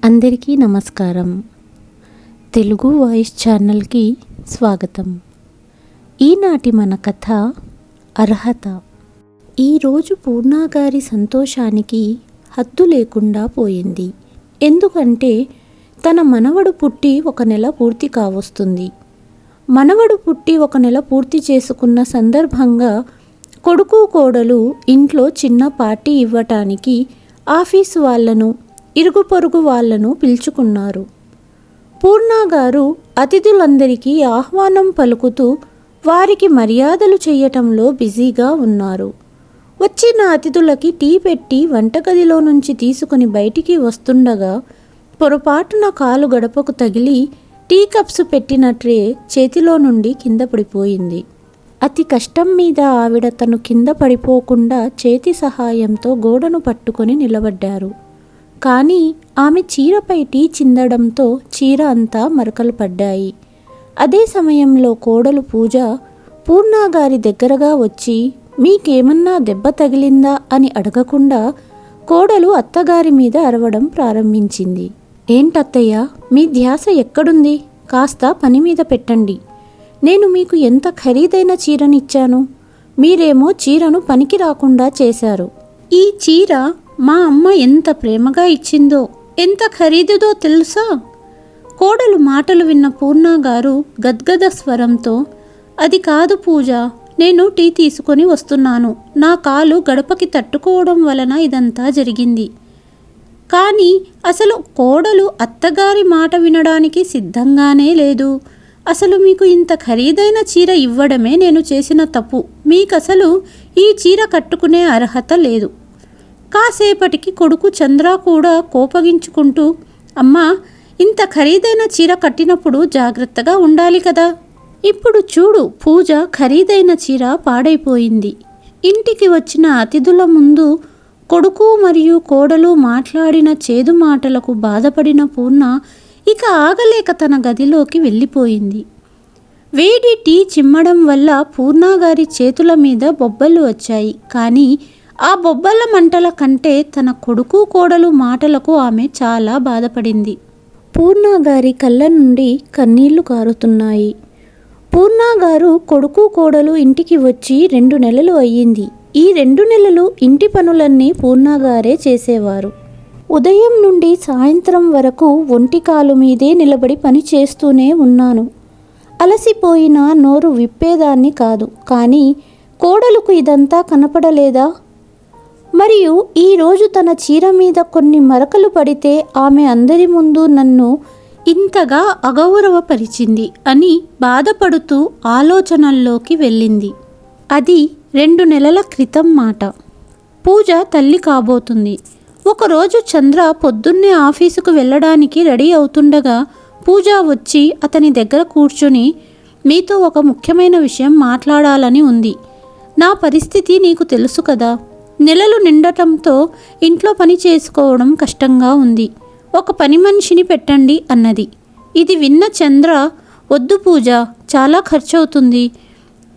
అందరికీ నమస్కారం. తెలుగు వాయిస్ ఛానల్కి స్వాగతం. ఈనాటి మన కథ అర్హత. ఈరోజు పూర్ణాగారి సంతోషానికి హద్దు లేకుండా పోయింది. ఎందుకంటే తన మనవడు పుట్టి 1 నెల పూర్తి కావస్తుంది. మనవడు పుట్టి 1 నెల పూర్తి చేసుకున్న సందర్భంగా కొడుకు కోడలు ఇంట్లో చిన్న పార్టీ ఇవ్వటానికి ఆఫీసు వాళ్ళను ఇరుగు పొరుగు వాళ్లను పిలుచుకున్నారు. పూర్ణగారు అతిథులందరికీ ఆహ్వానం పలుకుతూ వారికి మర్యాదలు చేయటంలో బిజీగా ఉన్నారు. వచ్చిన అతిథులకి టీ పెట్టి వంటగదిలో నుంచి తీసుకుని బయటికి వస్తుండగా పొరపాటున కాలు గడపకు తగిలి టీ కప్స్ పెట్టిన ట్రే చేతిలో నుండి కింద పడిపోయింది. అతి కష్టం మీద ఆవిడ తను కింద పడిపోకుండా చేతి సహాయంతో గోడను పట్టుకొని నిలబడ్డారు. కానీ ఆమె చీరపై టీ చిందడంతో చీర అంతా మరకలు పడ్డాయి. అదే సమయంలో కోడలు పూజ పూర్ణగారి దగ్గరగా వచ్చి మీకేమన్నా దెబ్బ తగిలిందా అని అడగకుండా కోడలు అత్తగారి మీద అరవడం ప్రారంభించింది. ఏంటత్తయ్య, మీ ధ్యాస ఎక్కడుంది? కాస్త పని మీద పెట్టండి. నేను మీకు ఎంత ఖరీదైన చీరనిచ్చాను, మీరేమో చీరను పనికి రాకుండా చేశారు. ఈ చీర మా అమ్మ ఎంత ప్రేమగా ఇచ్చిందో, ఎంత ఖరీదుదో తెలుసా? కోడలు మాటలు విన్న పూర్ణగారు గద్గద స్వరంతో, అది కాదు పూజ, నేను టీ తీసుకొని వస్తున్నాను. నా కాలు గడపకి తట్టుకోవడం వలన ఇదంతా జరిగింది. కానీ అసలు కోడలు అత్తగారి మాట వినడానికి సిద్ధంగానే లేదు. అసలు మీకు ఇంత ఖరీదైన చీర ఇవ్వడమే నేను చేసిన తప్పు. మీకసలు ఈ చీర కట్టుకునే అర్హత లేదు. కాసేపటికి కొడుకు చంద్ర కూడా కోపగించుకుంటూ, అమ్మా, ఇంత ఖరీదైన చీర కట్టినప్పుడు జాగ్రత్తగా ఉండాలి కదా. ఇప్పుడు చూడు, పూజ ఖరీదైన చీర పాడైపోయింది. ఇంటికి వచ్చిన అతిథుల ముందు కొడుకు మరియు కోడలు మాట్లాడిన చేదు మాటలకు బాధపడిన పూర్ణ ఇక ఆగలేక తన గదిలోకి వెళ్ళిపోయింది. వేడి టీ చిమ్మడం వల్ల పూర్ణగారి చేతుల మీద బొబ్బలు వచ్చాయి. కానీ ఆ బొబ్బల మంటల కంటే తన కొడుకు కోడలు మాటలకు ఆమె చాలా బాధపడింది. పూర్ణగారి కళ్ళ నుండి కన్నీళ్లు కారుతున్నాయి. పూర్ణగారు కొడుకు కోడలు ఇంటికి వచ్చి 2 నెలలు అయ్యింది. ఈ 2 నెలలు ఇంటి పనులన్నీ పూర్ణగారే చేసేవారు. ఉదయం నుండి సాయంత్రం వరకు ఒంటికాలు మీదే నిలబడి పని చేస్తూనే ఉన్నాను. అలసిపోయిన నోరు విప్పేదాన్ని కాదు. కానీ కోడలుకు ఇదంతా కనపడలేదా? మరియు ఈరోజు తన చీర మీద కొన్ని మరకలు పడితే ఆమె అందరి ముందు నన్ను ఇంతగా అగౌరవపరిచింది అని బాధపడుతూ ఆలోచనల్లోకి వెళ్ళింది. అది 2 నెలల క్రితం మాట. పూజ తల్లి కాబోతుంది. ఒకరోజు చంద్ర పొద్దున్నే ఆఫీసుకు వెళ్ళడానికి రెడీ అవుతుండగా పూజ వచ్చి అతని దగ్గర కూర్చుని, మీతో ఒక ముఖ్యమైన విషయం మాట్లాడాలని ఉంది. నా పరిస్థితి నీకు తెలుసు కదా. నెలలు నిండటంతో ఇంట్లో పని చేసుకోవడం కష్టంగా ఉంది. ఒక పని మనిషిని పెట్టండి అన్నది. ఇది విన్న చంద్ర, వద్దు పూజ, చాలా ఖర్చు అవుతుంది.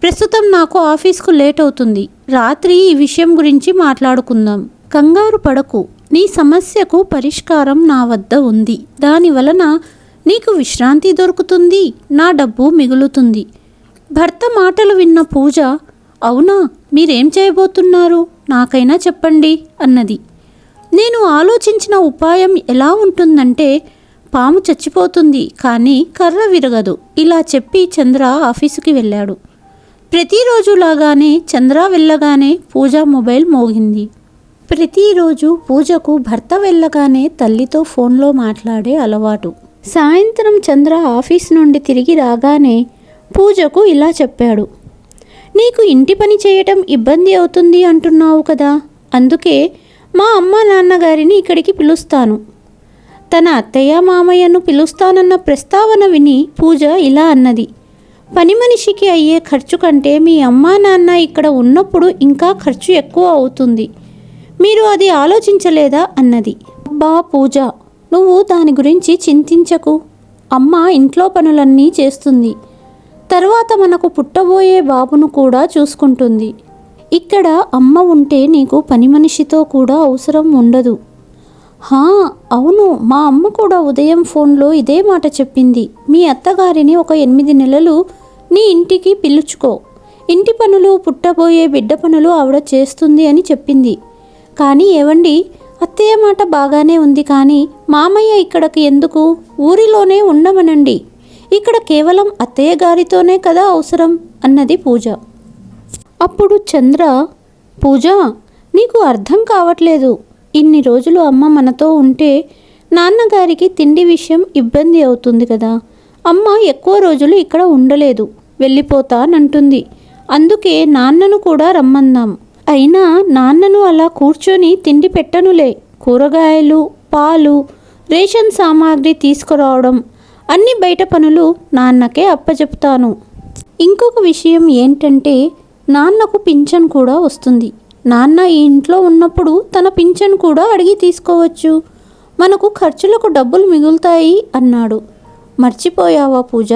ప్రస్తుతం నాకు ఆఫీస్కు లేట్ అవుతుంది. రాత్రి ఈ విషయం గురించి మాట్లాడుకుందాం. కంగారు పడకు. నీ సమస్యకు పరిష్కారం నా వద్ద ఉంది. దాని వలన నీకు విశ్రాంతి దొరుకుతుంది, నా డబ్బు మిగులుతుంది. భర్త మాటలు విన్న పూజ, అవునా, మీరేం చేయబోతున్నారు? నాకైనా చెప్పండి అన్నది. నేను ఆలోచించిన ఉపాయం ఎలా ఉంటుందంటే, పాము చచ్చిపోతుంది కానీ కర్ర విరగదు. ఇలా చెప్పి చంద్ర ఆఫీసుకి వెళ్ళాడు. ప్రతిరోజులాగానే చంద్ర వెళ్ళగానే పూజ మొబైల్ మోగింది. ప్రతిరోజు పూజకు భర్త వెళ్ళగానే తల్లితో ఫోన్లో మాట్లాడే అలవాటు. సాయంత్రం చంద్ర ఆఫీస్ నుండి తిరిగి రాగానే పూజకు ఇలా చెప్పాడు, నీకు ఇంటి పని చేయటం ఇబ్బంది అవుతుంది అంటున్నావు కదా, అందుకే మా అమ్మ నాన్నగారిని ఇక్కడికి పిలుస్తాను. తన అత్తయ్య మామయ్యను పిలుస్తానన్న ప్రస్తావన విని పూజ ఇలా అన్నది, పని మనిషికి అయ్యే ఖర్చు కంటే మీ అమ్మా నాన్న ఇక్కడ ఉన్నప్పుడు ఇంకా ఖర్చు ఎక్కువ అవుతుంది. మీరు అది ఆలోచించలేదా అన్నది. అబ్బా పూజ, నువ్వు దాని గురించి చింతించకు. అమ్మ ఇంట్లో పనులన్నీ చేస్తుంది. తర్వాత మనకు పుట్టబోయే బాబును కూడా చూసుకుంటుంది. ఇక్కడ అమ్మ ఉంటే నీకు పని మనిషితో కూడా అవసరం ఉండదు. హా, అవును, మా అమ్మ కూడా ఉదయం ఫోన్లో ఇదే మాట చెప్పింది. మీ అత్తగారిని ఒక 8 నెలలు నీ ఇంటికి పిలుచుకో, ఇంటి పనులు, పుట్టబోయే బిడ్డ పనులు ఆవిడ చేస్తుంది అని చెప్పింది. కానీ ఏవండి, అత్తయ్య మాట బాగానే ఉంది, కానీ మామయ్య ఇక్కడికి ఎందుకు? ఊరిలోనే ఉండమనండి, ఇక్కడ కేవలం అత్తయ్య గారితోనే కదా అవసరం అన్నది పూజ. అప్పుడు చంద్ర, పూజ, నీకు అర్థం కావట్లేదు. ఇన్ని రోజులు అమ్మ మనతో ఉంటే నాన్నగారికి తిండి విషయం ఇబ్బంది అవుతుంది కదా. అమ్మ ఎక్కువ రోజులు ఇక్కడ ఉండలేదు, వెళ్ళిపోతానంటుంది. అందుకే నాన్నను కూడా రమ్మందాం. అయినా నాన్నను అలా కూర్చొని తిండి పెట్టనులే. కూరగాయలు, పాలు, రేషన్ సామాగ్రి తీసుకురావడం, అన్ని బయట పనులు నాన్నకే అప్పచెప్తాను. ఇంకొక విషయం ఏంటంటే నాన్నకు పింఛన్ కూడా వస్తుంది. నాన్న ఈ ఇంట్లో ఉన్నప్పుడు తన పింఛన్ కూడా అడిగి తీసుకోవచ్చు. మనకు ఖర్చులకు డబ్బులు మిగులుతాయి అన్నాడు. మర్చిపోయావా పూజ?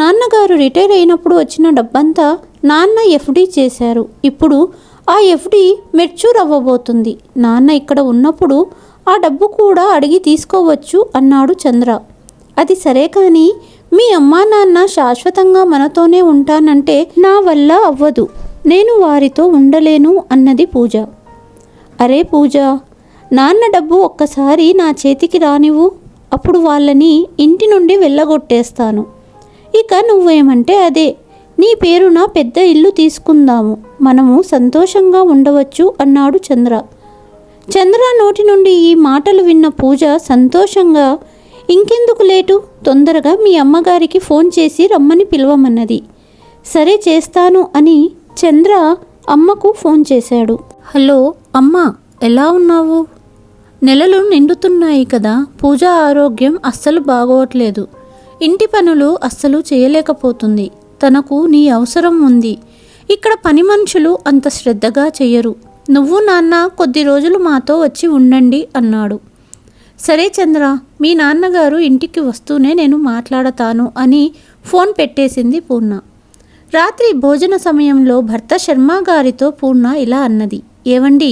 నాన్నగారు రిటైర్ అయినప్పుడు వచ్చిన డబ్బంతా నాన్న ఎఫ్డి చేశారు. ఇప్పుడు ఆ ఎఫ్డి మెచ్యూర్ అవ్వబోతుంది. నాన్న ఇక్కడ ఉన్నప్పుడు ఆ డబ్బు కూడా అడిగి తీసుకోవచ్చు అన్నాడు చంద్ర. అది సరే, కానీ మీ అమ్మా నాన్న శాశ్వతంగా మనతోనే ఉంటానంటే నా వల్ల అవ్వదు. నేను వారితో ఉండలేను అన్నది పూజ. అరే పూజ, నాన్న డబ్బు ఒక్కసారి నా చేతికి రానివ్వు, అప్పుడు వాళ్ళని ఇంటి నుండి వెళ్ళగొట్టేస్తాను. ఇక నువ్వేమంటే అదే. నీ పేరున పెద్ద ఇల్లు తీసుకుందాము, మనము సంతోషంగా ఉండవచ్చు అన్నాడు చంద్ర. చంద్ర నోటి నుండి ఈ మాటలు విన్న పూజ సంతోషంగా, ఇంకెందుకు లేటు, తొందరగా మీ అమ్మగారికి ఫోన్ చేసి రమ్మని పిలవమన్నది. సరే చేస్తాను అని చంద్ర అమ్మకు ఫోన్ చేశాడు. హలో అమ్మా, ఎలా ఉన్నావు? నెలలు నిండుతున్నాయి కదా. పూజ ఆరోగ్యం అస్సలు బాగోట్లేదు. ఇంటి పనులు అస్సలు చేయలేకపోతుంది. తనకు నీ అవసరం ఉంది. ఇక్కడ పని మనుషులు అంత శ్రద్ధగా చెయ్యరు. నువ్వు నాన్న కొద్ది రోజులు మాతో వచ్చి ఉండండి అన్నాడు. సరే చంద్ర, మీ నాన్నగారు ఇంటికి వస్తూనే నేను మాట్లాడతాను అని ఫోన్ పెట్టేసింది పూర్ణ. రాత్రి భోజన సమయంలో భర్త శర్మ గారితో పూర్ణ ఇలా అన్నది. ఏవండి,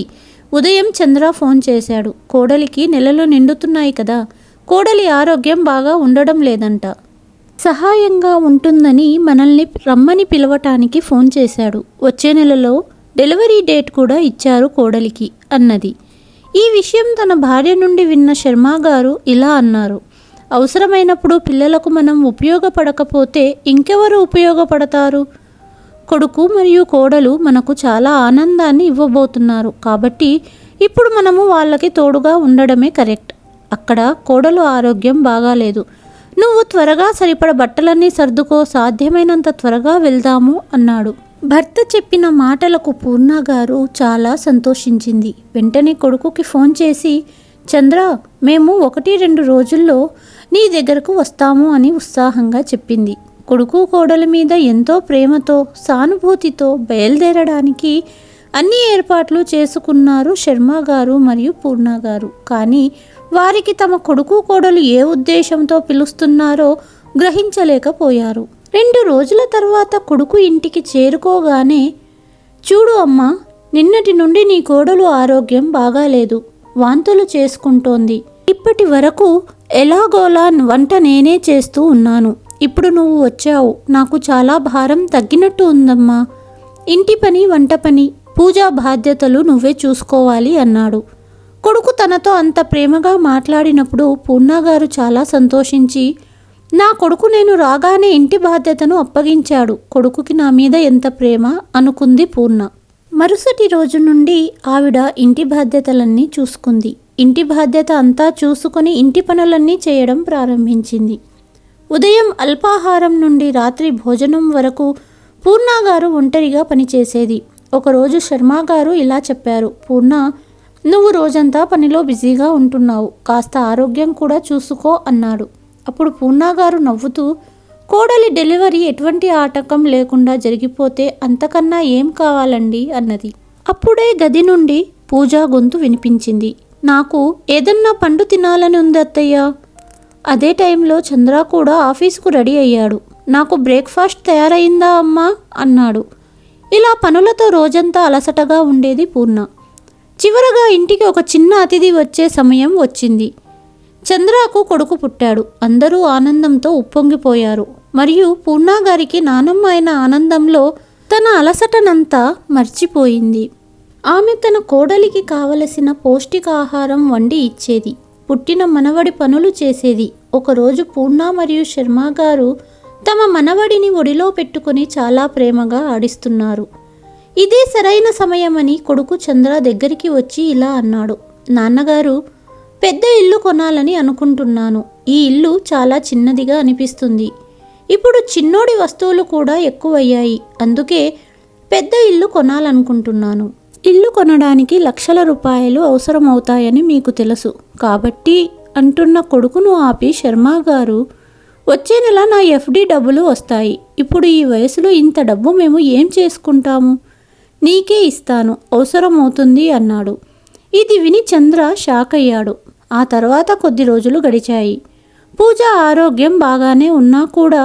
ఉదయం చంద్ర ఫోన్ చేశాడు. కోడలికి నెలలు నిండుతున్నాయి కదా, కోడలి ఆరోగ్యం బాగా ఉండడం లేదంట. సహాయంగా ఉంటుందని మనల్ని రమ్మని పిలవటానికి ఫోన్ చేశాడు. వచ్చే నెలలో డెలివరీ డేట్ కూడా ఇచ్చారు కోడలికి అన్నది. ఈ విషయం తన భార్య నుండి విన్న శర్మ గారు ఇలా అన్నారు. అవసరమైనప్పుడు పిల్లలకు మనం ఉపయోగపడకపోతే ఇంకెవరు ఉపయోగపడతారు? కొడుకు మరియు కోడలు మనకు చాలా ఆనందాన్ని ఇవ్వబోతున్నారు. కాబట్టి ఇప్పుడు మనము వాళ్ళకి తోడుగా ఉండడమే కరెక్ట్. అక్కడ కోడలు ఆరోగ్యం బాగాలేదు. నువ్వు త్వరగా సరిపడ బట్టలన్నీ సర్దుకో, సాధ్యమైనంత త్వరగా వెళ్దాము అన్నాడు. భర్త చెప్పిన మాటలకు పూర్ణ గారు చాలా సంతోషించింది. వెంటనే కొడుకుకి ఫోన్ చేసి, చంద్ర, మేము 1-2 రోజుల్లో నీ దగ్గరకు వస్తాము అని ఉత్సాహంగా చెప్పింది. కొడుకు కోడలి మీద ఎంతో ప్రేమతో, సానుభూతితో బయలుదేరడానికి అన్ని ఏర్పాట్లు చేసుకున్నారు శర్మ గారు మరియు పూర్ణ గారు. కానీ వారికి తమ కొడుకు కోడలు ఏ ఉద్దేశంతో పిలుస్తున్నారో గ్రహించలేకపోయారు. 2 రోజుల తర్వాత కొడుకు ఇంటికి చేరుకోగానే, చూడు అమ్మా, నిన్నటి నుండి నీ కోడలు ఆరోగ్యం బాగాలేదు, వాంతులు చేసుకుంటోంది. ఇప్పటి వరకు ఎలాగోలా వంట నేనే చేస్తూ ఉన్నాను. ఇప్పుడు నువ్వు వచ్చావు, నాకు చాలా భారం తగ్గినట్టు ఉందమ్మా. ఇంటి పని, వంట పని, పూజా బాధ్యతలు నువ్వే చూసుకోవాలి అన్నాడు. కొడుకు తనతో అంత ప్రేమగా మాట్లాడినప్పుడు పూర్ణగారు చాలా సంతోషించి, నా కొడుకు నేను రాగానే ఇంటి బాధ్యతను అప్పగించాడు, కొడుకుకి నా మీద ఎంత ప్రేమ అనుకుంది పూర్ణ. మరుసటి రోజు నుండి ఆవిడ ఇంటి బాధ్యతలన్నీ చూసుకుంది. ఇంటి బాధ్యత అంతా చూసుకొని ఇంటి పనులన్నీ చేయడం ప్రారంభించింది. ఉదయం అల్పాహారం నుండి రాత్రి భోజనం వరకు పూర్ణగారు ఒంటరిగా పనిచేసేది. ఒకరోజు శర్మగారు ఇలా చెప్పారు. పూర్ణ, నువ్వు రోజంతా పనిలో బిజీగా ఉంటున్నావు, కాస్త ఆరోగ్యం కూడా చూసుకో అన్నాడు. అప్పుడు పూర్ణగారు నవ్వుతూ, కోడలి డెలివరీ ఎటువంటి ఆటంకం లేకుండా జరిగిపోతే అంతకన్నా ఏం కావాలండి అన్నది. అప్పుడే గది నుండి పూజా గొంతు వినిపించింది. నాకు ఏదన్నా పండు తినాలని ఉంది అత్తయ్య. అదే టైంలో చంద్ర కూడా ఆఫీసుకు రెడీ అయ్యాడు. నాకు బ్రేక్ఫాస్ట్ తయారైందా అమ్మా అన్నాడు. ఇలా పనులతో రోజంతా అలసటగా ఉండేది పూర్ణ. చివరగా ఇంటికి ఒక చిన్న అతిథి వచ్చే సమయం వచ్చింది. చంద్రకు కొడుకు పుట్టాడు. అందరూ ఆనందంతో ఉప్పొంగిపోయారు. మరియు పూర్ణాగారికి నానమ్మ అయిన ఆనందంలో తన అలసటనంతా మర్చిపోయింది. ఆమె తన కోడలికి కావలసిన పౌష్టికాహారం వండి ఇచ్చేది. పుట్టిన మనవడి పనులు చేసేది. ఒకరోజు పూర్ణ మరియు శర్మగారు తమ మనవడిని ఒడిలో పెట్టుకుని చాలా ప్రేమగా ఆడిస్తున్నారు. ఇదే సరైన సమయమని కొడుకు చంద్ర దగ్గరికి వచ్చి ఇలా అన్నాడు. నాన్నగారు, పెద్ద ఇల్లు కొనాలని అనుకుంటున్నాను. ఈ ఇల్లు చాలా చిన్నదిగా అనిపిస్తుంది. ఇప్పుడు చిన్నోడి వస్తువులు కూడా ఎక్కువయ్యాయి. అందుకే పెద్ద ఇల్లు కొనాలనుకుంటున్నాను. ఇల్లు కొనడానికి లక్షల రూపాయలు అవసరమవుతాయని మీకు తెలుసు. కాబట్టి అంటున్న కొడుకును ఆపి శర్మగారు, వచ్చే నెల నా ఎఫ్డి డబ్బులు వస్తాయి. ఇప్పుడు ఈ వయసులో ఇంత డబ్బు మేము ఏం చేసుకుంటాము? నీకే ఇస్తాను, అవసరమవుతుంది అన్నాడు. ఇది విని చంద్ర షాక్ అయ్యాడు. ఆ తర్వాత కొద్ది రోజులు గడిచాయి. పూజ ఆరోగ్యం బాగానే ఉన్నా కూడా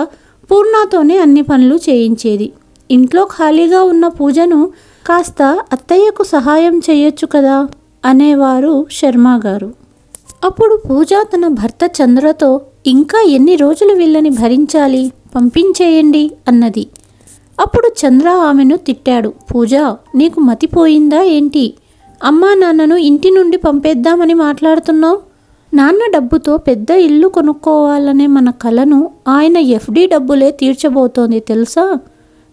పూర్ణతోనే అన్ని పనులు చేయించేది. ఇంట్లో ఖాళీగా ఉన్న పూజను కాస్త అత్తయ్యకు సహాయం చేయొచ్చు కదా అనేవారు శర్మగారు. అప్పుడు పూజ తన భర్త చంద్రతో, ఇంకా ఎన్ని రోజులు వీళ్ళని భరించాలి, పంపించేయండి అన్నది. అప్పుడు చంద్ర ఆమెను తిట్టాడు. పూజ, నీకు మతిపోయిందా ఏంటి? అమ్మా నాన్నను ఇంటి నుండి పంపేద్దామని మాట్లాడుతున్నావు. నాన్న డబ్బుతో పెద్ద ఇల్లు కొనుక్కోవాలనే మన కలను ఆయన ఎఫ్డి డబ్బులే తీర్చబోతోంది తెలుసా?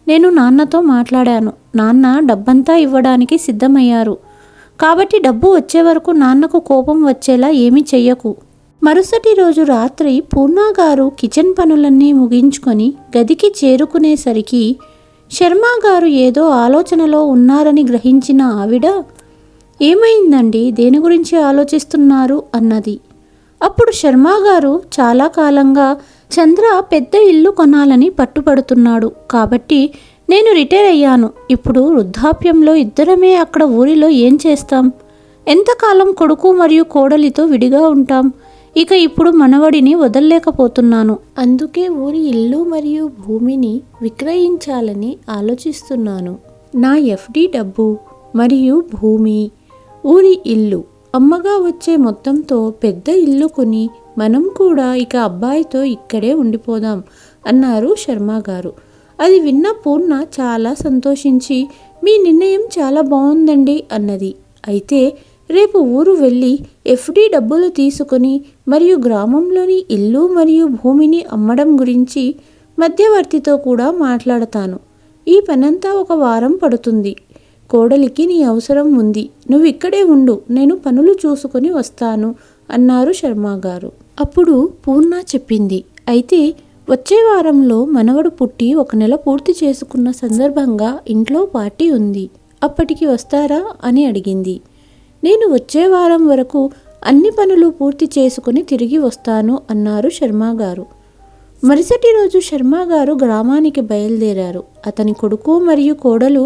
నేను నాన్నతో మాట్లాడాను. నాన్న డబ్బంతా ఇవ్వడానికి సిద్ధమయ్యారు. కాబట్టి డబ్బు వచ్చే వరకు నాన్నకు కోపం వచ్చేలా ఏమీ చెయ్యకు. మరుసటి రోజు రాత్రి పూర్ణగారు కిచెన్ పనులన్నీ ముగించుకొని గదికి చేరుకునేసరికి శర్మగారు ఏదో ఆలోచనలో ఉన్నారని గ్రహించిన ఆవిడ, ఏమైందండి, దేని గురించి ఆలోచిస్తున్నారు అన్నది. అప్పుడు శర్మగారు, చాలా కాలంగా చంద్ర పెద్ద ఇల్లు కొనాలని పట్టుపడుతున్నాడు. కాబట్టి నేను రిటైర్ అయ్యాను. ఇప్పుడు వృద్ధాప్యంలో ఇద్దరమే అక్కడ ఊరిలో ఏం చేస్తాం? ఎంతకాలం కొడుకు మరియు కోడలితో విడిగా ఉంటాం? ఇక ఇప్పుడు మనవడిని వదల్లేకపోతున్నాను. అందుకే ఊరి ఇల్లు మరియు భూమిని విక్రయించాలని ఆలోచిస్తున్నాను. నా ఎఫ్డి డబ్బు మరియు భూమి, ఊరి ఇల్లు అమ్మగా వచ్చే మొత్తంతో పెద్ద ఇల్లు కొని మనం కూడా ఇక అబ్బాయితో ఇక్కడే ఉండిపోదాం అన్నారు శర్మగారు. అది విన్న పూర్ణ చాలా సంతోషించి, మీ నిర్ణయం చాలా బాగుందండి అన్నది. అయితే రేపు ఊరు వెళ్ళి ఎఫ్డి డబ్బులు తీసుకొని మరియు గ్రామంలోని ఇల్లు మరియు భూమిని అమ్మడం గురించి మధ్యవర్తితో కూడా మాట్లాడతాను. ఈ పనంతా ఒక వారం పడుతుంది. కోడలికి నీ అవసరం ఉంది. నువ్వు ఇక్కడే ఉండు, నేను పనులు చూసుకొని వస్తాను అన్నారు శర్మగారు. అప్పుడు పూర్ణ చెప్పింది, అయితే వచ్చే వారంలో మనవడు పుట్టి 1 నెల పూర్తి చేసుకున్న సందర్భంగా ఇంట్లో పార్టీ ఉంది. అప్పటికి వస్తారా అని అడిగింది. నేను వచ్చే వారం వరకు అన్ని పనులు పూర్తి చేసుకుని తిరిగి వస్తాను అన్నారు శర్మగారు. మరుసటి రోజు శర్మగారు గ్రామానికి బయలుదేరారు. అతని కొడుకు మరియు కోడలు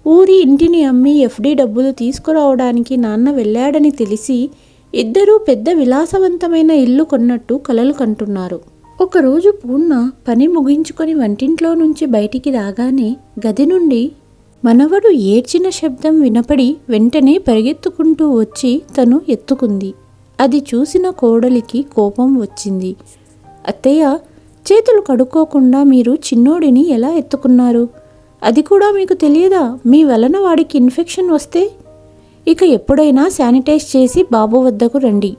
ఊరి ఇంటిని అమ్మి ఎఫ్డి డబ్బులు తీసుకురావడానికి నాన్న వెళ్ళాడని తెలిసి ఇద్దరూ పెద్ద విలాసవంతమైన ఇల్లు కొన్నట్టు కలలు కంటున్నారు. ఒకరోజు పూర్ణ పని ముగించుకొని వంటింట్లో నుంచి బయటికి రాగానే గది నుండి మనవడు ఏడ్చిన శబ్దం వినపడి వెంటనే పరిగెత్తుకుంటూ వచ్చి తను ఎత్తుకుంది. అది చూసిన కోడలికి కోపం వచ్చింది. అత్తయ్య, చేతులు కడుక్కోకుండా మీరు చిన్నోడిని ఎలా ఎత్తుకున్నారు? అది కూడా మీకు తెలియదా? మీ వలన వాడికి ఇన్ఫెక్షన్ వస్తే? ఇక ఎప్పుడైనా శానిటైజ్ చేసి బాబు వద్దకు రండి.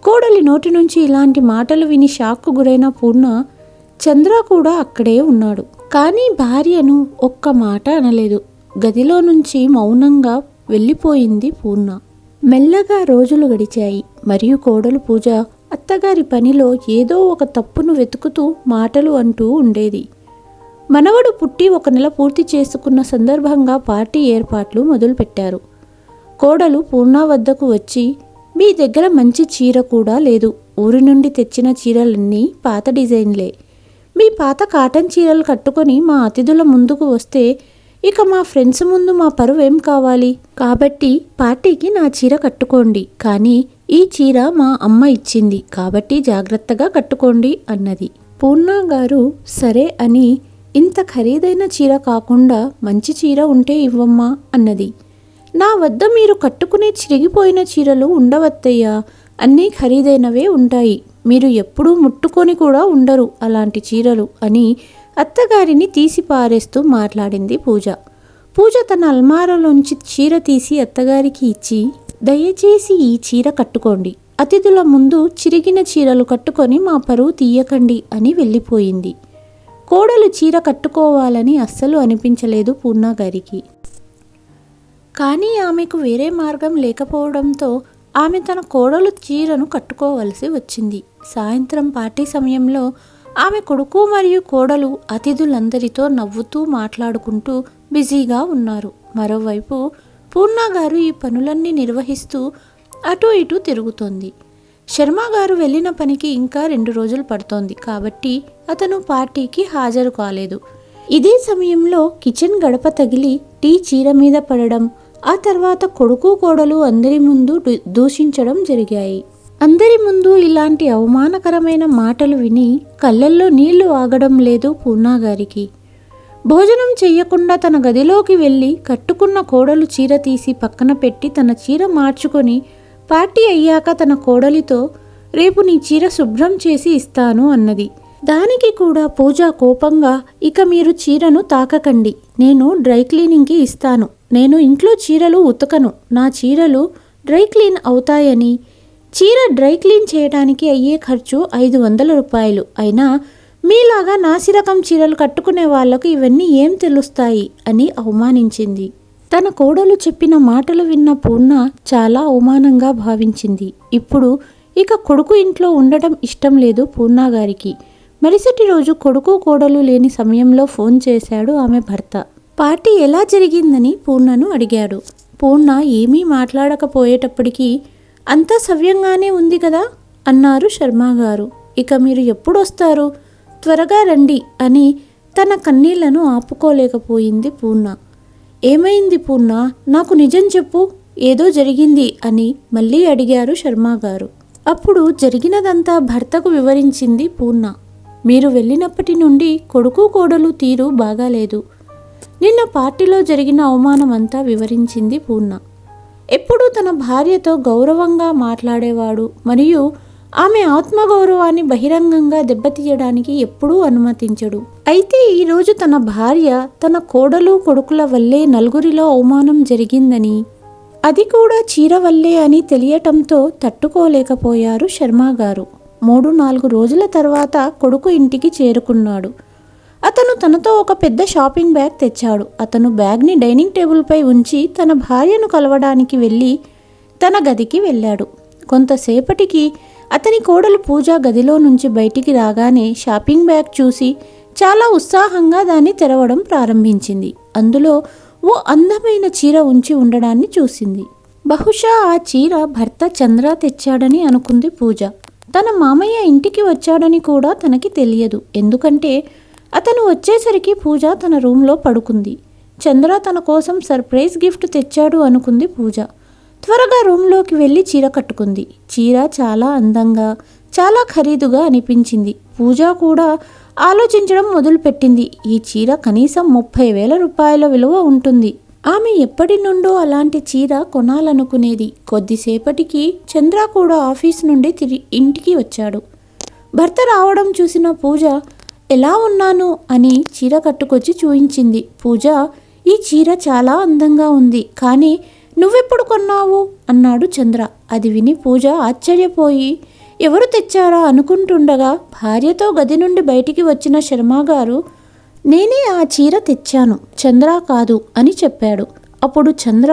కోడలి నోటి నుంచి ఇలాంటి మాటలు విని షాక్కు గురైన పూర్ణ, చంద్ర కూడా అక్కడే ఉన్నాడు. కానీ భార్యను ఒక్క మాట అనలేదు. గదిలో నుంచి మౌనంగా వెళ్ళిపోయింది పూర్ణ. మెల్లగా రోజులు గడిచాయి మరియు కోడలు పూజ అత్తగారి పనిలో ఏదో ఒక తప్పును వెతుకుతూ మాటలు అంటూ ఉండేది. మనవడు పుట్టి 1 నెల పూర్తి చేసుకున్న సందర్భంగా పార్టీ ఏర్పాట్లు మొదలుపెట్టారు. కోడలు పూర్ణ వద్దకు వచ్చి, మీ దగ్గర మంచి చీర కూడా లేదు. ఊరి నుండి తెచ్చిన చీరలన్నీ పాత డిజైన్లే. మీ పాత కాటన్ చీరలు కట్టుకొని మా అతిథుల ముందుకు వస్తే ఇక మా ఫ్రెండ్స్ ముందు మా పరువు ఏం కావాలి? కాబట్టి పార్టీకి నా చీర కట్టుకోండి. కానీ ఈ చీర మా అమ్మ ఇచ్చింది కాబట్టి జాగ్రత్తగా కట్టుకోండి అన్నది. పూర్ణ గారు సరే అని, ఇంత ఖరీదైన చీర కాకుండా మంచి చీర ఉంటే ఇవ్వమ్మా అన్నది. నా వద్ద మీరు కట్టుకునే చిరిగిపోయిన చీరలు ఉండవత్తయ్యా, అన్నీ ఖరీదైనవే ఉంటాయి. మీరు ఎప్పుడూ ముట్టుకొని కూడా ఉండరు అలాంటి చీరలు అని అత్తగారిని తీసి పారేస్తూ మాట్లాడింది పూజ. పూజ తన అల్మారాలోంచి చీర తీసి అత్తగారికి ఇచ్చి, దయచేసి ఈ చీర కట్టుకోండి, అతిథుల ముందు చిరిగిన చీరలు కట్టుకొని మా పరువు తీయకండి అని వెళ్ళిపోయింది. కోడలు చీర కట్టుకోవాలని అస్సలు అనిపించలేదు పూర్ణగారికి. కానీ ఆమెకు వేరే మార్గం లేకపోవడంతో ఆమె తన కోడలు చీరను కట్టుకోవలసి వచ్చింది. సాయంత్రం పార్టీ సమయంలో ఆమె కొడుకు మరియు కోడలు అతిథులందరితో నవ్వుతూ మాట్లాడుకుంటూ బిజీగా ఉన్నారు. మరోవైపు పూర్ణగారు ఈ పనులన్నీ నిర్వహిస్తూ అటు ఇటు తిరుగుతోంది. శర్మగారు వెళ్ళిన పనికి ఇంకా 2 రోజులు పడుతోంది కాబట్టి అతను పార్టీకి హాజరు కాలేదు. ఇదే సమయంలో కిచెన్ గడప తగిలి టీ చీర మీద పడడం, ఆ తర్వాత కొడుకు కోడలు అందరి ముందు దూషించడం జరిగాయి. అందరి ముందు ఇలాంటి అవమానకరమైన మాటలు విని కళ్ళల్లో నీళ్లు ఆగడం లేదు పూర్ణగారికి. భోజనం చెయ్యకుండా తన గదిలోకి వెళ్ళి కట్టుకున్న కోడలు చీర తీసి పక్కన పెట్టి తన చీర మార్చుకొని పార్టీ అయ్యాక తన కోడలితో, రేపు నీ చీర శుభ్రం చేసి ఇస్తాను అన్నది. దానికి కూడా పూజ కోపంగా, ఇక మీరు చీరను తాకకండి, నేను డ్రై క్లీనింగ్కి ఇస్తాను, నేను ఇంట్లో చీరలు ఉతకను, నా చీరలు డ్రై క్లీన్ అవుతాయని, చీర డ్రై క్లీన్ చేయడానికి అయ్యే ఖర్చు 500 రూపాయలు, అయినా మీలాగా నాసిరకం చీరలు కట్టుకునే వాళ్లకు ఇవన్నీ ఏం తెలుస్తాయి అని అవమానించింది. తన కోడలు చెప్పిన మాటలు విన్న పూర్ణ చాలా అవమానంగా భావించింది. ఇప్పుడు ఇక కొడుకు ఇంట్లో ఉండటం ఇష్టం లేదు పూర్ణగారికి. మరుసటి రోజు కొడుకు కోడలు లేని సమయంలో ఫోన్ చేశాడు ఆమె భర్త. పార్టీ ఎలా జరిగిందని పూర్ణను అడిగాడు. పూర్ణ ఏమీ మాట్లాడకపోయేటప్పటికీ, అంతా సవ్యంగానే ఉంది కదా అన్నారు శర్మగారు. ఇక మీరు ఎప్పుడొస్తారు, త్వరగా రండి అని తన కన్నీళ్లను ఆపుకోలేకపోయింది పూర్ణ. ఏమైంది పూర్ణ, నాకు నిజం చెప్పు, ఏదో జరిగింది అని మళ్ళీ అడిగారు శర్మగారు. అప్పుడు జరిగినదంతా భర్తకు వివరించింది పూర్ణ. మీరు వెళ్ళినప్పటి నుండి కొడుకు కోడలు తీరు బాగాలేదు. నిన్న పార్టీలో జరిగిన అవమానం అంతా వివరించింది పూర్ణ. ఎప్పుడూ తన భార్యతో గౌరవంగా మాట్లాడేవాడు మరియు ఆమె ఆత్మగౌరవాన్ని బహిరంగంగా దెబ్బతీయడానికి ఎప్పుడూ అనుమతించడు. అయితే ఈరోజు తన భార్య తన కోడలు కొడుకుల వల్లే నలుగురిలో అవమానం జరిగిందని, అది కూడా చీర వల్లే అని తెలియటంతో తట్టుకోలేకపోయారు శర్మగారు. 3-4 రోజుల తర్వాత కొడుకు ఇంటికి చేరుకున్నాడు. అతను తనతో ఒక పెద్ద షాపింగ్ బ్యాగ్ తెచ్చాడు. అతను బ్యాగ్ని డైనింగ్ టేబుల్పై ఉంచి తన భార్యను కలవడానికి వెళ్ళి తన గదికి వెళ్ళాడు. కొంతసేపటికి అతని కోడలు పూజ గదిలో నుంచి బయటికి రాగానే షాపింగ్ బ్యాగ్ చూసి చాలా ఉత్సాహంగా దాన్ని తెరవడం ప్రారంభించింది. అందులో ఓ అందమైన చీర ఉంచి ఉండడాన్ని చూసింది. బహుశా ఆ చీర భర్త చంద్ర తెచ్చాడని అనుకుంది పూజ. తన మామయ్య ఇంటికి వచ్చాడని కూడా తనకి తెలియదు. ఎందుకంటే అతను వచ్చేసరికి పూజ తన రూమ్లో పడుకుంది. చంద్ర తన కోసం సర్ప్రైజ్ గిఫ్ట్ తెచ్చాడు అనుకుంది పూజ. త్వరగా రూమ్లోకి వెళ్ళి చీర కట్టుకుంది. చీర చాలా అందంగా, చాలా ఖరీదుగా అనిపించింది. పూజ కూడా ఆలోచించడం మొదలుపెట్టింది. ఈ చీర కనీసం 30,000 రూపాయల విలువ ఉంటుంది. ఆమె ఎప్పటి నుండో అలాంటి చీర కొనాలనుకునేది. కొద్దిసేపటికి చంద్ర కూడా ఆఫీస్ నుండి ఇంటికి వచ్చాడు. భర్త రావడం చూసిన పూజ, ఎలా ఉన్నాను అని చీర కట్టుకొచ్చి చూయించింది. పూజ, ఈ చీర చాలా అందంగా ఉంది, కానీ నువ్వెప్పుడు కొన్నావు అన్నాడు చంద్ర. అది విని పూజ ఆశ్చర్యపోయి ఎవరు తెచ్చారా అనుకుంటుండగా భార్యతో గది నుండి బయటికి వచ్చిన శర్మగారు, నేనే ఆ చీర తెచ్చాను, చంద్ర కాదు అని చెప్పాడు. అప్పుడు చంద్ర,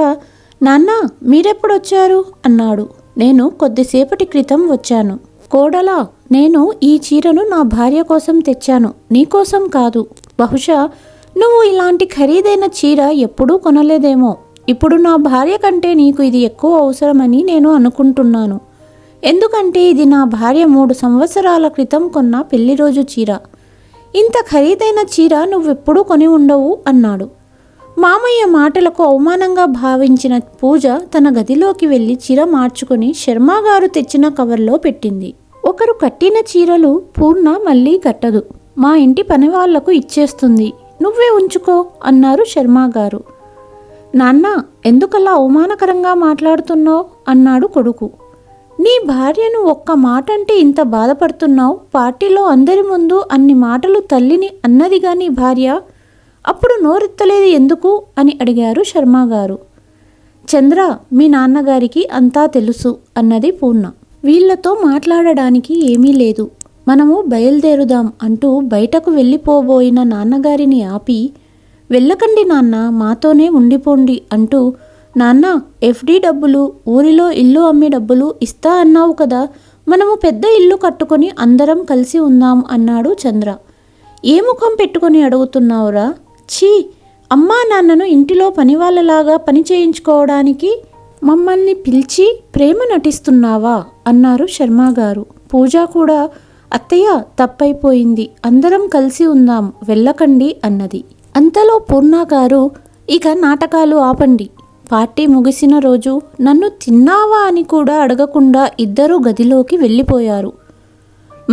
నాన్న మీరెప్పుడొచ్చారు అన్నాడు. నేను కొద్దిసేపటి క్రితం వచ్చాను. కోడలా, నేను ఈ చీరను నా భార్య కోసం తెచ్చాను, నీకోసం కాదు. బహుశా నువ్వు ఇలాంటి ఖరీదైన చీర ఎప్పుడూ కొనలేదేమో. ఇప్పుడు నా భార్య కంటే నీకు ఇది ఎక్కువ అవసరమని నేను అనుకుంటున్నాను. ఎందుకంటే ఇది నా భార్య 3 సంవత్సరాల క్రితం కొన్న పెళ్లి రోజు చీర. ఇంత ఖరీదైన చీర నువ్వెప్పుడూ కొని ఉండవు అన్నాడు. మామయ్య మాటలకు అవమానంగా భావించిన పూజ తన గదిలోకి వెళ్ళి చీర మార్చుకొని శర్మగారు తెచ్చిన కవర్లో పెట్టింది. ఒకరు కట్టిన చీరలు పూర్ణ మళ్ళీ కట్టదు, మా ఇంటి పని వాళ్లకు ఇచ్చేస్తుంది, నువ్వే ఉంచుకో అన్నారు శర్మగారు. నాన్న, ఎందుకలా అవమానకరంగా మాట్లాడుతున్నావు అన్నాడు కొడుకు. నీ భార్యను ఒక్క మాట అంటే ఇంత బాధపడుతున్నావు? పార్టీలో అందరి ముందు అన్ని మాటలు తల్లిని అన్నదిగా నీ భార్య, అప్పుడు నోరెత్తలేదు ఎందుకు అని అడిగారు శర్మగారు. చంద్ర, మీ నాన్నగారికి అంతా తెలుసు అన్నది పూర్ణ. వీళ్లతో మాట్లాడడానికి ఏమీ లేదు, మనము బయలుదేరుదాం అంటూ బయటకు వెళ్ళిపోబోయిన నాన్నగారిని ఆపి, వెళ్ళకండి నాన్న, మాతోనే ఉండిపోండి అంటూ, నాన్న, ఎఫ్డి డబ్బులు, ఊరిలో ఇల్లు అమ్మే డబ్బులు ఇస్తా అన్నావు కదా, మనము పెద్ద ఇల్లు కట్టుకొని అందరం కలిసి ఉందాం అన్నాడు చంద్ర. ఏ ముఖం పెట్టుకొని అడుగుతున్నావురా? ఛీ, అమ్మా నాన్నను ఇంటిలో పనివాళ్ళలాగా పని చేయించుకోవడానికి మమ్మల్ని పిలిచి ప్రేమ నటిస్తున్నావా అన్నారు శర్మగారు. పూజ కూడా, అత్తయ్య తప్పైపోయింది, అందరం కలిసి ఉందాం, వెళ్ళకండి అన్నది. అంతలో పూర్ణగారు, ఇక నాటకాలు ఆపండి. పార్టీ ముగిసిన రోజు నన్ను తిన్నావా అని కూడా అడగకుండా ఇద్దరూ గదిలోకి వెళ్ళిపోయారు.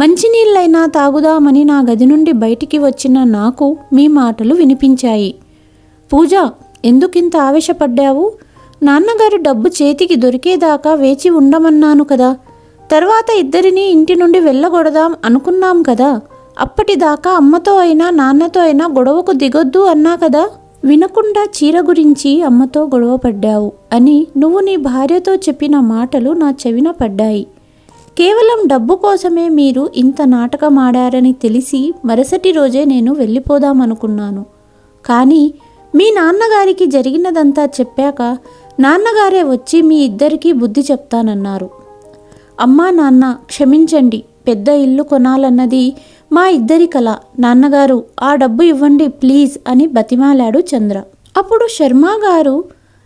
మంచినీళ్ళైనా తాగుదామని నా గది నుండి బయటికి వచ్చిన నాకు మీ మాటలు వినిపించాయి. పూజ, ఎందుకింత ఆవేశపడ్డావు? నాన్నగారు డబ్బు చేతికి దొరికేదాకా వేచి ఉండమన్నాను కదా, తర్వాత ఇద్దరినీ ఇంటి నుండి వెళ్ళగొడదాం అనుకున్నాం కదా, అప్పటిదాకా అమ్మతో అయినా నాన్నతో అయినా గొడవకు దిగొద్దు అన్నా కదా, వినకుండా చీర గురించి అమ్మతో గొడవ పడ్డావు అని నువ్వు నీ భార్యతో చెప్పిన మాటలు నా చెవిన పడ్డాయి. కేవలం డబ్బు కోసమే మీరు ఇంత నాటకం ఆడారని తెలిసి మరుసటి రోజే నేను వెళ్ళిపోదామనుకున్నాను. కానీ మీ నాన్నగారికి జరిగినదంతా చెప్పాక నాన్నగారే వచ్చి మీ ఇద్దరికీ బుద్ధి చెప్తానన్నారు. అమ్మా నాన్న, క్షమించండి, పెద్ద ఇల్లు కొనాలన్నది మా ఇద్దరి కల. నాన్నగారు, ఆ డబ్బు ఇవ్వండి ప్లీజ్ అని బతిమాలాడు చంద్ర. అప్పుడు శర్మగారు,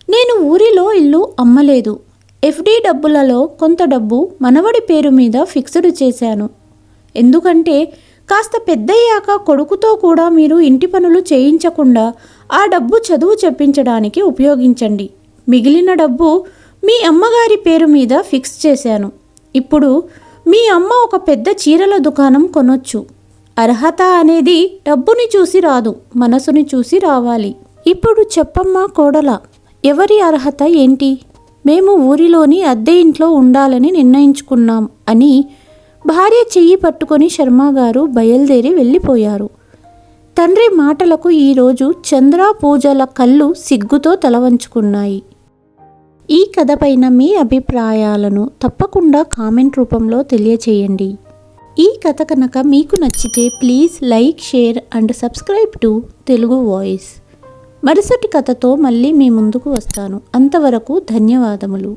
నేను ఊరిలో ఇల్లు అమ్మలేదు, ఎఫ్డి డబ్బులలో కొంత డబ్బు మనవడి పేరు మీద ఫిక్స్డ్ చేశాను. ఎందుకంటే కాస్త పెద్దయ్యాక కొడుకుతో కూడా మీరు ఇంటి పనులు చేయించకుండా ఆ డబ్బు చదువు చెప్పించడానికి ఉపయోగించండి. మిగిలిన డబ్బు మీ అమ్మగారి పేరు మీద ఫిక్స్ చేశాను. ఇప్పుడు మీ అమ్మ ఒక పెద్ద చీరల దుకాణం కొనొచ్చు. అర్హత అనేది డబ్బుని చూసి రాదు, మనసుని చూసి రావాలి. ఇప్పుడు చెప్పమ్మా కోడలా, ఎవరి అర్హత ఏంటి? మేము ఊరిలోని అద్దె ఇంట్లో ఉండాలని నిర్ణయించుకున్నాం అని భార్య చెయ్యి పట్టుకొని శర్మగారు బయలుదేరి వెళ్ళిపోయారు. తండ్రి మాటలకు ఈరోజు చంద్ర, పూజల కళ్ళు సిగ్గుతో తలవంచుకున్నాయి. ఈ కథపైన మీ అభిప్రాయాలను తప్పకుండా కామెంట్ రూపంలో తెలియచేయండి. ఈ కథ కనుక మీకు నచ్చితే please like, share and subscribe to Telugu voice. మరుసటి కథతో మళ్ళీ మీ ముందుకు వస్తాను. అంతవరకు ధన్యవాదములు.